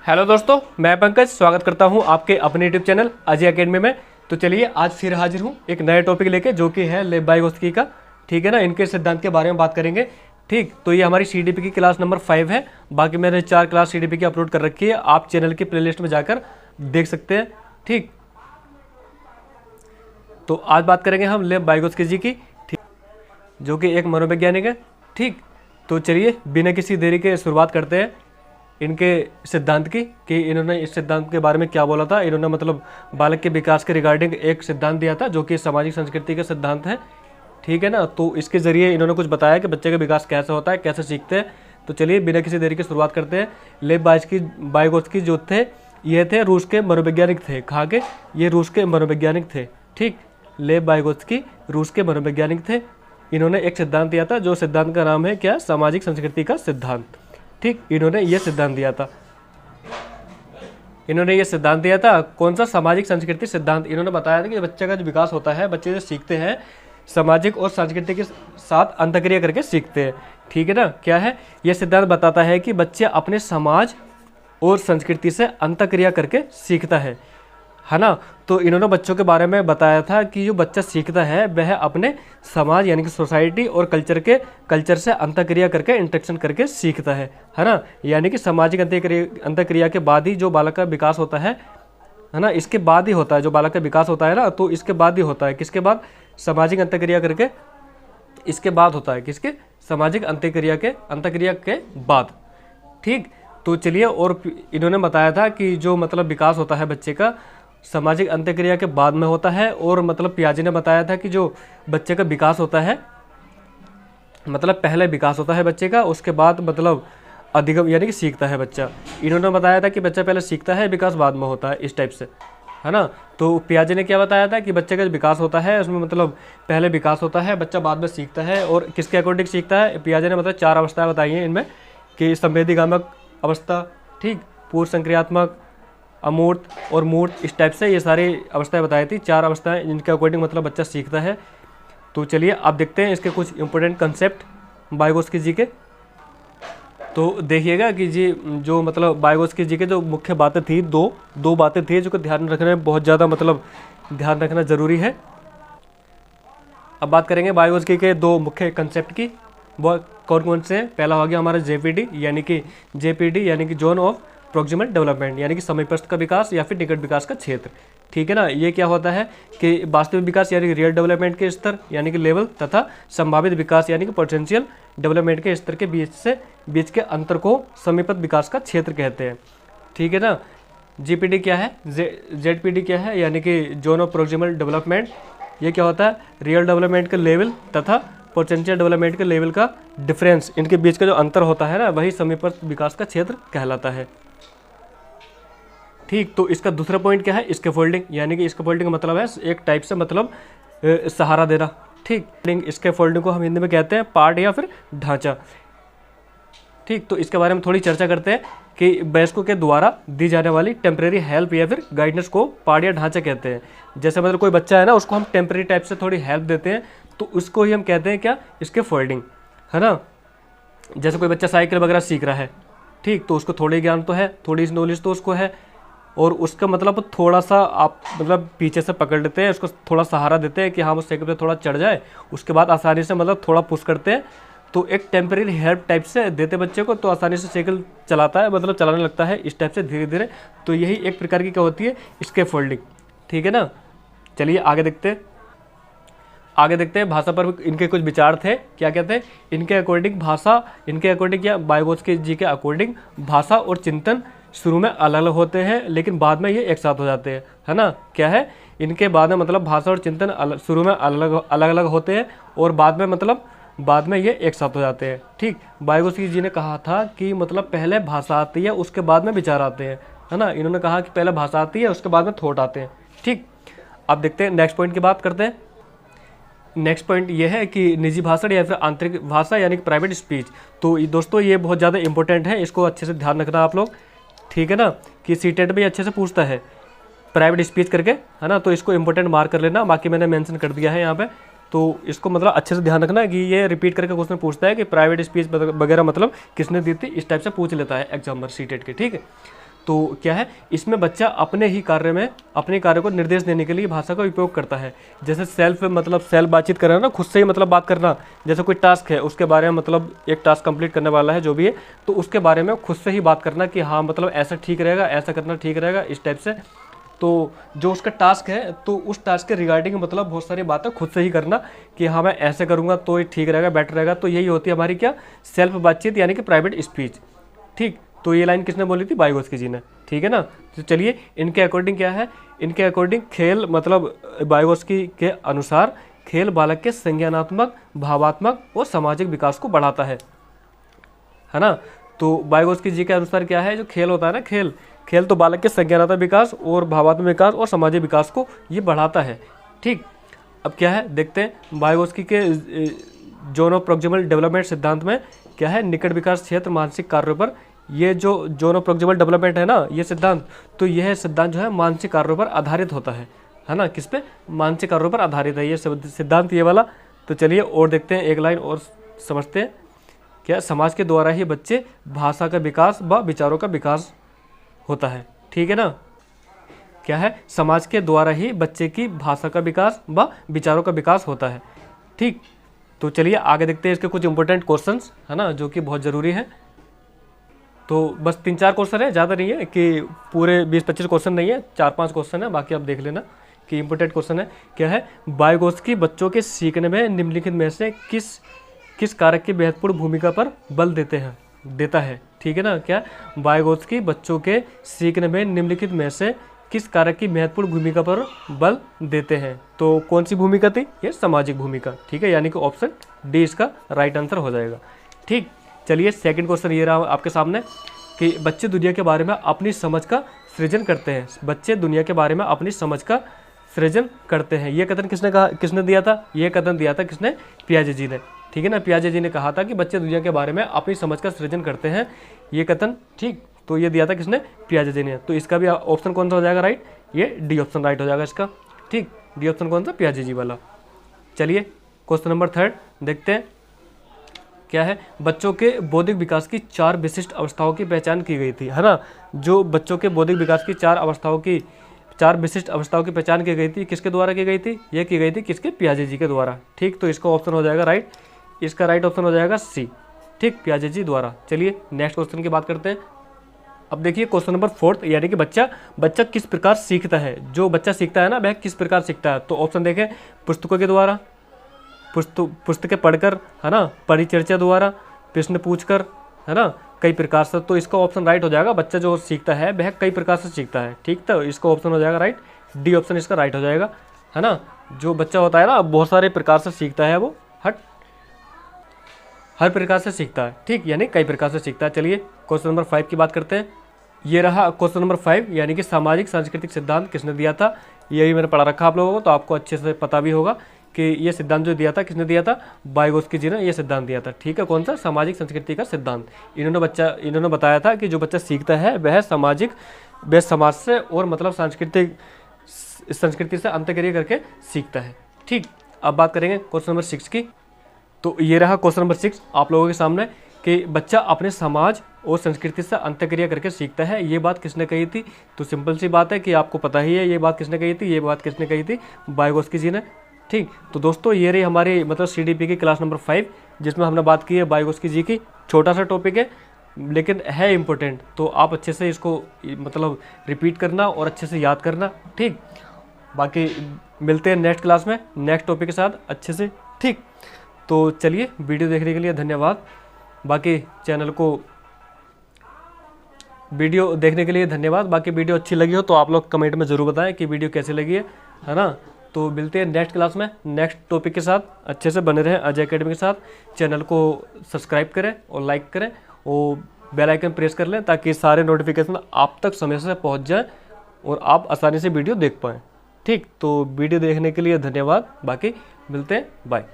Hello दोस्तों, मैं पंकज स्वागत करता हूं आपके अपने यूट्यूब चैनल अजय अकेडमी में। तो चलिए आज फिर हाजिर हूं एक नए टॉपिक लेके, जो कि है लेब-वाइगोत्स्की का। ठीक है ना, इनके सिद्धांत के बारे में बात करेंगे। ठीक, तो ये हमारी सीडीपी की क्लास नंबर 5 है। बाकी मैंने 4 क्लास सीडीपी की अपलोड कर रखी है, आप चैनल की प्लेलिस्ट में जाकर देख सकते हैं। ठीक, तो आज बात करेंगे हम लेब-वाइगोत्स्की जी की, ठीक, जो कि एक मनोवैज्ञानिक है। ठीक, तो चलिए बिना किसी देरी के शुरुआत करते हैं इनके सिद्धांत की, कि इन्होंने इस सिद्धांत के बारे में क्या बोला था। इन्होंने मतलब बालक के विकास के रिगार्डिंग एक सिद्धांत दिया था, जो कि सामाजिक संस्कृति का सिद्धांत है। ठीक है ना, तो इसके जरिए इन्होंने कुछ बताया कि बच्चे का विकास कैसे होता है, कैसे सीखते हैं। तो चलिए बिना किसी देरी की शुरुआत करते हैं। लेब-वाइगोत्स्की जो थे, ये थे रूस के मनोवैज्ञानिक थे। कहाँ के? ये रूस के मनोवैज्ञानिक थे। ठीक, लेब-वाइगोत्स्की रूस के मनोवैज्ञानिक थे। इन्होंने एक सिद्धांत दिया था, जो सिद्धांत का नाम है क्या? सामाजिक संस्कृति का सिद्धांत। ठीक, इन्होंने ये सिद्धांत दिया था। इन्होंने ये सिद्धांत दिया था, कौन सा? सामाजिक संस्कृति सिद्धांत। इन्होंने बताया था कि बच्चे का जो विकास होता है, बच्चे जो सीखते हैं, सामाजिक और संस्कृति के साथ अंतःक्रिया करके सीखते हैं। ठीक है ना, क्या है? यह सिद्धांत बताता है कि बच्चे अपने समाज और संस्कृति से अंतःक्रिया करके सीखता है ना। तो इन्होंने बच्चों के बारे में बताया था कि जो बच्चा सीखता है वह अपने समाज यानी कि सोसाइटी और कल्चर से अंतःक्रिया करके इंटरेक्शन करके सीखता है ना। यानी कि सामाजिक अंतःक्रिया के बाद ही जो बालक का विकास होता है ना, इसके बाद ही होता है जो बालक का विकास होता है ना, तो इसके बाद ही होता है। किसके बाद? सामाजिक अंतःक्रिया करके इसके बाद होता है। किसके? सामाजिक अंतःक्रिया के बाद। ठीक, तो चलिए, और इन्होंने बताया था कि जो मतलब विकास होता है बच्चे का, सामाजिक अंतःक्रिया के बाद में होता है। और मतलब पियाजे ने बताया था कि जो बच्चे का विकास होता है, मतलब पहले विकास होता है बच्चे का, उसके बाद मतलब अधिगम यानी कि सीखता है बच्चा। इन्होंने बताया था कि बच्चा पहले सीखता है, विकास बाद में होता है, इस टाइप से, है ना। तो पियाजे ने क्या बताया था कि बच्चे का जो विकास होता है उसमें मतलब पहले विकास होता है, बच्चा बाद में सीखता है। और किसके अकॉर्डिंग सीखता है? पियाजे ने मतलब 4 अवस्थाएं बताई हैं इनमें, कि संवेदीगामक अवस्था, ठीक, पूर्व संक्रियात्मक, अमूर्त और मूर्त, इस टाइप से ये सारी अवस्थाएं बताई थी। 4 अवस्थाएं जिनके अकॉर्डिंग मतलब बच्चा सीखता है। तो चलिए आप देखते हैं इसके कुछ इंपॉर्टेंट कंसेप्ट वाइगोत्स्की जी के। तो देखिएगा कि जी जो मतलब वाइगोत्स्की जी के जो मुख्य बातें थी, दो बातें थी जो को ध्यान रखने में बहुत ज़्यादा मतलब ध्यान रखना ज़रूरी है। अब बात करेंगे वाइगोत्स्की के 2 मुख्य कंसेप्ट की। वो कौन कौन से हैं? पहला हो गया हमारा जेपीडी यानी कि जोन ऑफ प्रोक्सिमल डेवलपमेंट, यानी कि समीपस्थ का विकास या फिर निकट विकास का क्षेत्र। ठीक है ना, ये क्या होता है कि वास्तविक विकास यानी कि रियल डेवलपमेंट के स्तर यानी कि लेवल, तथा संभावित विकास यानी कि पोटेंशियल डेवलपमेंट के स्तर के बीच के अंतर को समीपस्थ विकास का क्षेत्र कहते हैं। ठीक है ना। जीपीडी क्या है? जेडपीडी क्या है? यानी कि जोन ऑफ प्रोक्सिमल डेवलपमेंट। ये क्या होता है? रियल डेवलपमेंट का लेवल तथा पोटेंशियल डेवलपमेंट के लेवल का डिफरेंस, इनके बीच का जो अंतर होता है ना, वही समीपस्थ विकास का क्षेत्र कहलाता है। ठीक, तो इसका दूसरा पॉइंट क्या है? स्कैफोल्डिंग, यानी कि स्कैफोल्डिंग का मतलब है एक टाइप से मतलब सहारा देना। ठीक, स्कैफोल्डिंग को हम हिंदी में कहते हैं पार्ट या फिर ढांचा। ठीक, तो इसके बारे में थोड़ी चर्चा करते हैं कि वयस्कों के द्वारा दी जाने वाली टेम्परेरी हेल्प या फिर गाइडेंस को पार्ट या ढांचा कहते हैं। जैसे मतलब कोई बच्चा है ना, उसको हम टेम्परेरी टाइप से थोड़ी हेल्प देते हैं, तो उसको ही हम कहते हैं क्या? स्कैफोल्डिंग, है ना। जैसे कोई बच्चा साइकिल वगैरह सीख रहा है, ठीक, तो उसको थोड़ी ज्ञान तो है, थोड़ी नॉलेज तो उसको है, और उसका मतलब थोड़ा सा आप मतलब पीछे से पकड़ लेते हैं, उसको थोड़ा सहारा देते हैं कि हाँ वो साइकिल पे थोड़ा चढ़ जाए, उसके बाद आसानी से मतलब थोड़ा पुश करते हैं, तो एक टेम्परेरी हेल्प टाइप से देते बच्चे को, तो आसानी से साइकिल चलाता है, मतलब चलाने लगता है इस टाइप से धीरे धीरे। तो यही एक प्रकार की क्या होती है? स्कैफोल्डिंग। ठीक है ना। चलिए आगे देखते हैं भाषा पर इनके कुछ विचार थे। क्या कहते हैं? इनके अकॉर्डिंग क्या? वाइगोत्स्की जी के अकॉर्डिंग भाषा और चिंतन शुरू में अलग अलग होते हैं, लेकिन बाद में ये एक साथ हो जाते हैं, है ना। क्या है? इनके बाद में मतलब भाषा और चिंतन शुरू में अलग अलग होते हैं, और बाद में ये एक साथ हो जाते हैं। ठीक, वाइगोत्स्की जी ने कहा था कि मतलब पहले भाषा आती है, उसके बाद में विचार आते हैं, है ना। इन्होंने कहा कि पहले भाषा आती है, उसके बाद में थॉट आते हैं। ठीक, अब देखते हैं नेक्स्ट पॉइंट की बात करते हैं। नेक्स्ट पॉइंट ये है कि निजी भाषण या फिर आंतरिक भाषा यानी कि प्राइवेट स्पीच। तो दोस्तों ये बहुत ज़्यादा इंपॉर्टेंट है, इसको अच्छे से ध्यान रखना आप लोग। ठीक है ना, कि सीटेट भी अच्छे से पूछता है प्राइवेट स्पीच करके, है ना। तो इसको इंपॉर्टेंट मार्क कर लेना, बाकी मैंने मेंशन कर दिया है यहाँ पे, तो इसको मतलब अच्छे से ध्यान रखना कि ये रिपीट करके क्वेश्चन पूछता है कि प्राइवेट स्पीच वगैरह मतलब किसने दी थी, इस टाइप से पूछ लेता है एग्जामिनर सीटेट के। ठीक है, तो क्या है, इसमें बच्चा अपने ही कार्य में अपने कार्य को निर्देश देने के लिए भाषा का उपयोग करता है। जैसे सेल्फ मतलब सेल्फ बातचीत करना ना, खुद से ही मतलब बात करना। जैसे कोई टास्क है उसके बारे में, मतलब एक टास्क कंप्लीट करने वाला है जो भी है, तो उसके बारे में खुद से ही बात करना कि हाँ मतलब ऐसा ठीक रहेगा, ऐसा करना ठीक रहेगा, इस टाइप से। तो जो उसका टास्क है तो उस टास्क के रिगार्डिंग मतलब बहुत सारी बातें खुद से ही करना कि हाँ मैं ऐसे करूँगा तो ये ठीक रहेगा, बेटर रहेगा। तो यही होती है हमारी क्या, सेल्फ बातचीत यानी कि प्राइवेट स्पीच। ठीक, तो ये लाइन किसने बोली थी, वाइगोत्स्की जी ने। ठीक है ना। तो चलिए इनके अकॉर्डिंग क्या है, इनके अकॉर्डिंग खेल मतलब वाइगोत्स्की के अनुसार खेल बालक के संज्ञानात्मक, भावात्मक और सामाजिक विकास को बढ़ाता है ना। तो वाइगोत्स्की जी के अनुसार क्या है, जो खेल होता है ना, खेल तो बालक के संज्ञानात्मक विकास और भावात्मक विकास और सामाजिक विकास को ये बढ़ाता है। ठीक, अब क्या है देखते हैं वाइगोत्स्की के जोन ऑफ प्रॉक्सिमल डेवलपमेंट सिद्धांत में क्या है, निकट विकास क्षेत्र मानसिक कार्यों पर, ये जो जोन ऑफ प्रॉक्सिमल डेवलपमेंट है ना, ये सिद्धांत, तो यह सिद्धांत जो है मानसिक कार्यों पर आधारित होता है ना। किस पे, मानसिक कार्यों पर आधारित है ये सिद्धांत, ये वाला। तो चलिए और देखते हैं, एक लाइन और समझते हैं। क्या, समाज के द्वारा ही बच्चे भाषा का विकास व विचारों का विकास होता है। ठीक है ना। क्या है, समाज के द्वारा ही बच्चे की भाषा का विकास व विचारों का विकास होता है। ठीक, तो चलिए आगे देखते हैं इसके कुछ इंपॉर्टेंट क्वेश्चंस, है ना, जो कि बहुत ज़रूरी है। तो बस 3-4 क्वेश्चन है, ज़्यादा नहीं है कि पूरे 20-25 क्वेश्चन नहीं है, 4-5 क्वेश्चन है, बाकी आप देख लेना कि इंपॉर्टेंट क्वेश्चन है। क्या है, वाइगोत्स्की बच्चों के सीखने में निम्नलिखित में से किस कारक की महत्वपूर्ण भूमिका पर बल देता है। ठीक है ना। क्या, वाइगोत्स्की बच्चों के सीखने में निम्नलिखित में से किस कारक की महत्वपूर्ण भूमिका पर बल देते हैं। तो कौन सी भूमिका थी, ये सामाजिक भूमिका। ठीक है, यानी कि ऑप्शन डी इसका राइट आंसर हो जाएगा। ठीक, चलिए सेकंड क्वेश्चन ये रहा आपके सामने कि बच्चे दुनिया के बारे में अपनी समझ का सृजन करते हैं। बच्चे दुनिया के बारे में अपनी समझ का सृजन करते हैं, ये कथन किसने दिया था, ये कथन दिया था किसने, पियाजे जी ने। ठीक है ना, पियाजे जी ने कहा था कि बच्चे दुनिया के बारे में अपनी समझ का सृजन करते हैं, ये कथन। ठीक, तो ये दिया था किसने, पियाजे जी ने। तो इसका भी ऑप्शन कौन सा हो जाएगा राइट, ये डी ऑप्शन राइट हो जाएगा इसका। ठीक, डी ऑप्शन कौन सा, पियाजे जी वाला। चलिए क्वेश्चन नंबर 3 देखते हैं। क्या है, बच्चों के बौद्धिक विकास की 4 विशिष्ट अवस्थाओं की पहचान की गई थी, है ना। जो बच्चों के बौद्धिक विकास की 4 विशिष्ट अवस्थाओं की पहचान की गई थी, किसके द्वारा की गई थी, ये की गई थी किसके, पियाजे जी के द्वारा। ठीक, तो इसका ऑप्शन हो जाएगा राइट, इसका राइट ऑप्शन हो जाएगा सी। ठीक, पियाजे जी द्वारा। चलिए नेक्स्ट क्वेश्चन की बात करते हैं। अब देखिए क्वेश्चन नंबर 4 यानी कि बच्चा किस प्रकार सीखता है। जो बच्चा सीखता है ना, वह किस प्रकार सीखता है। तो ऑप्शन देखें, पुस्तकों के द्वारा, पुस्तकें पढ़कर, है ना, परिचर्चा द्वारा, प्रश्न पूछकर, है ना, कई प्रकार से। तो इसका ऑप्शन राइट हो जाएगा, बच्चा जो सीखता है वह कई प्रकार से सीखता है। ठीक, तो इसका ऑप्शन हो जाएगा राइट, डी ऑप्शन इसका राइट हो जाएगा, है ना। जो बच्चा होता है ना, बहुत सारे प्रकार से सीखता है, वो हर प्रकार से सीखता है। ठीक, यानी कई प्रकार से सीखता है। चलिए क्वेश्चन नंबर 5 की बात करते हैं। ये रहा क्वेश्चन नंबर 5 यानी कि सामाजिक सांस्कृतिक सिद्धांत किसने दिया था। यही मैंने पढ़ा रखा आप लोगों को, तो आपको अच्छे से पता भी होगा कि ये सिद्धांत जो दिया था किसने दिया था, वाइगोत्स्की जी ने ये सिद्धांत दिया था। ठीक है, कौन सा, सामाजिक संस्कृति का सिद्धांत। इन्होंने बताया था कि जो बच्चा सीखता है वह समाज से और मतलब संस्कृति से अंतर्क्रिया करके सीखता है। ठीक, अब बात करेंगे क्वेश्चन नंबर 6 की। तो ये रहा क्वेश्चन नंबर 6 आप लोगों के सामने कि बच्चा अपने समाज और संस्कृति से अंतर्क्रिया करके सीखता है, ये बात किसने कही थी। तो सिंपल सी बात है कि आपको पता ही है ये बात किसने कही थी, ये बात किसने कही थी, वाइगोत्स्की जी ने। ठीक, तो दोस्तों ये रही हमारी मतलब CDP की क्लास नंबर 5 जिसमें हमने बात की है वाइगोत्स्की जी की। छोटा सा टॉपिक है लेकिन है इम्पोर्टेंट, तो आप अच्छे से इसको मतलब रिपीट करना और अच्छे से याद करना। ठीक, बाकी मिलते हैं नेक्स्ट क्लास में नेक्स्ट टॉपिक के साथ अच्छे से। ठीक, तो चलिए वीडियो देखने के लिए धन्यवाद। बाकी वीडियो देखने के लिए धन्यवाद। बाकी वीडियो अच्छी लगी हो तो आप लोग कमेंट में ज़रूर बताएं कि वीडियो कैसी लगी है ना। तो मिलते हैं नेक्स्ट क्लास में नेक्स्ट टॉपिक के साथ। अच्छे से बने रहें अजय अकेडमी के साथ। चैनल को सब्सक्राइब करें और लाइक करें और बेल आइकन प्रेस कर लें ताकि सारे नोटिफिकेशन आप तक समय से पहुंच जाए और आप आसानी से वीडियो देख पाएँ। ठीक, तो वीडियो देखने के लिए धन्यवाद। बाकी मिलते हैं, बाय।